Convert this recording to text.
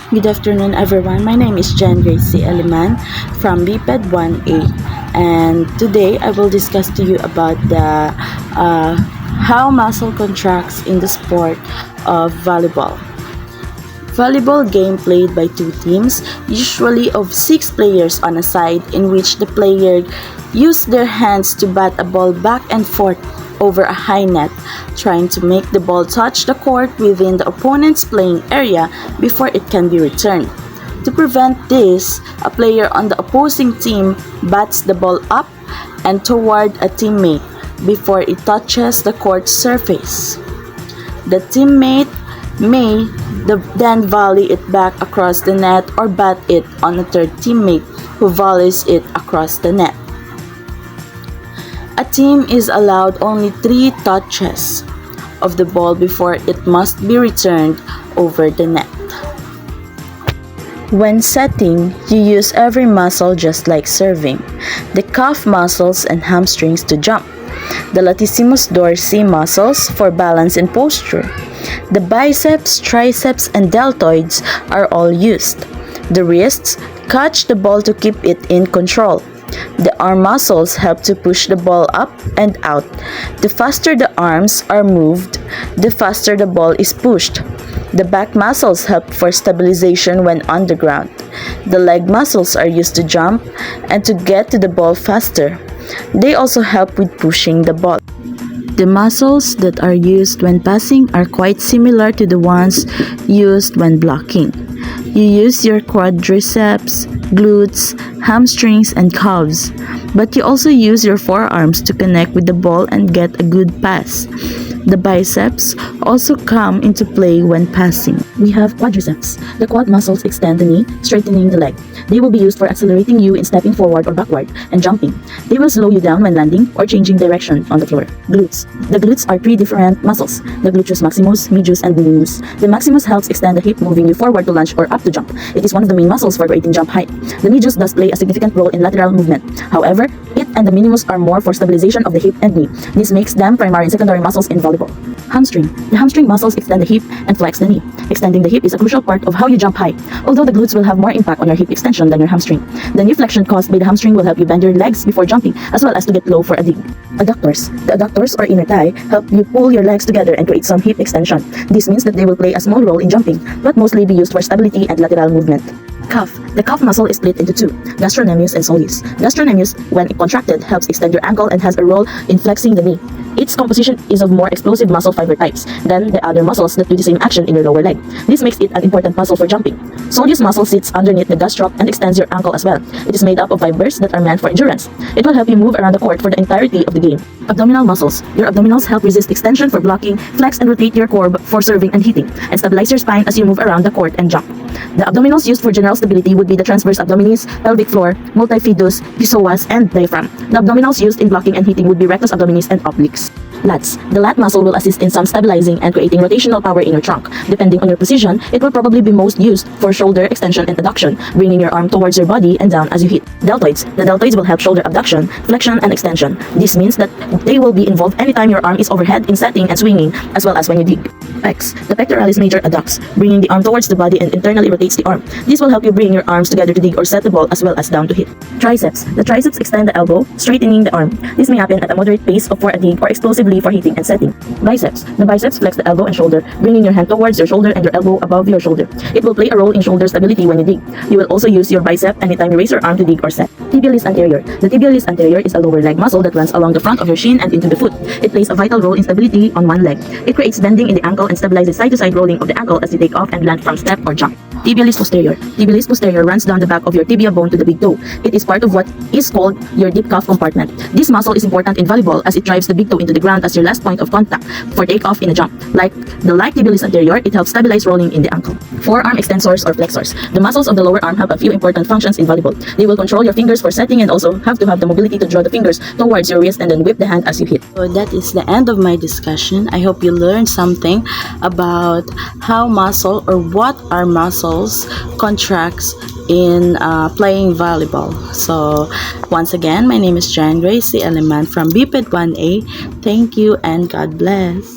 Good afternoon, everyone. My name is Jan Gracie Eliman from BPED 1A, and today I will discuss to you about the how muscle contracts in the sport of volleyball. Volleyball game played by two teams, usually of 6 players on a side, in which the player use their hands to bat a ball back and forth over a high net, trying to make the ball touch the court within the opponent's playing area before it can be returned. To prevent this, a player on the opposing team bats the ball up and toward a teammate before it touches the court surface. The teammate may then volley it back across the net or bat it on a third teammate who volleys it across the net. A team is allowed only 3 touches of the ball before it must be returned over the net. When setting, you use every muscle just like serving: the calf muscles and hamstrings to jump, the latissimus dorsi muscles for balance and posture. The biceps, triceps, and deltoids are all used. The wrists catch the ball to keep it in control. The arm muscles help to push the ball up and out. The faster the arms are moved, the faster the ball is pushed. The back muscles help for stabilization when on the ground. The leg muscles are used to jump and to get to the ball faster. They also help with pushing the ball. The muscles that are used when passing are quite similar to the ones used when blocking. You use your quadriceps, glutes, hamstrings, and calves, but you also use your forearms to connect with the ball and get a good pass. The biceps also come into play when passing. We have quadriceps. The quad muscles extend the knee, straightening the leg. They will be used for accelerating you in stepping forward or backward and jumping. They will slow you down when landing or changing direction on the floor. Glutes. The glutes are 3 different muscles: the gluteus maximus, medius, and minimus. The maximus helps extend the hip, moving you forward to lunge or up to jump. It is one of the main muscles for creating jump height. The medius does play a significant role in lateral movement. However, it and the minimus are more for stabilization of the hip and knee. This makes them primary and secondary muscles in volleyball. Hamstring. The hamstring muscles extend the hip and flex the knee. Extending the hip is a crucial part of how you jump high, although the glutes will have more impact on your hip extension than your hamstring. The knee flexion caused by the hamstring will help you bend your legs before jumping, as well as to get low for a dig. Adductors. The adductors or inner thigh help you pull your legs together and create some hip extension. This means that they will play a small role in jumping, but mostly be used for stability and lateral movement. Calf. The calf muscle is split into 2, gastrocnemius and soleus. Gastrocnemius, when contracted, helps extend your ankle and has a role in flexing the knee. Its composition is of more explosive muscle fiber types than the other muscles that do the same action in your lower leg. This makes it an important muscle for jumping. Soleus muscle sits underneath the gastroc and extends your ankle as well. It is made up of fibers that are meant for endurance. It will help you move around the court for the entirety of the game. Abdominal muscles. Your abdominals help resist extension for blocking, flex and rotate your core for serving and hitting, and stabilize your spine as you move around the court and jump. The abdominals used for general stability would be the transverse abdominis, pelvic floor, multifidus, psoas, and diaphragm. The abdominals used in blocking and hitting would be rectus abdominis and obliques. Lats. The lat muscle will assist in some stabilizing and creating rotational power in your trunk. Depending on your position, it will probably be most used for shoulder extension and adduction, bringing your arm towards your body and down as you hit. Deltoids. The deltoids will help shoulder abduction, flexion, and extension. This means that they will be involved anytime your arm is overhead in setting and swinging, as well as when you dig. Pecs. The pectoralis major adducts, bringing the arm towards the body and internally rotates the arm. This will help you bring your arms together to dig or set the ball as well as down to hit. Triceps. The triceps extend the elbow, straightening the arm. This may happen at a moderate pace for a dig or explosively for hitting and setting. Biceps. The biceps flex the elbow and shoulder, bringing your hand towards your shoulder and your elbow above your shoulder. It will play a role in shoulder stability when you dig. You will also use your bicep anytime you raise your arm to dig or set. Tibialis anterior. The tibialis anterior is a lower leg muscle that runs along the front of your shin and into the foot. It plays a vital role in stability on one leg. It creates bending in the ankle and stabilizes side-to-side rolling of the ankle as you take off and land from step or jump. Tibialis posterior. Tibialis posterior runs down the back of your tibia bone to the big toe. It is part of what is called your deep calf compartment. This muscle is important in volleyball as it drives the big toe into the ground as your last point of contact for takeoff in a jump. Like tibialis anterior, it helps stabilize rolling in the ankle. Forearm extensors or flexors. The muscles of the lower arm have a few important functions in volleyball. They will control your fingers for setting and also have to have the mobility to draw the fingers towards your wrist and then whip the hand as you hit. So that is the end of my discussion. I hope you learned something about how muscle or what are muscles contracts in playing volleyball. So once again, my name is Jan Gracie Eliman from BPED 1A. Thank you and God bless.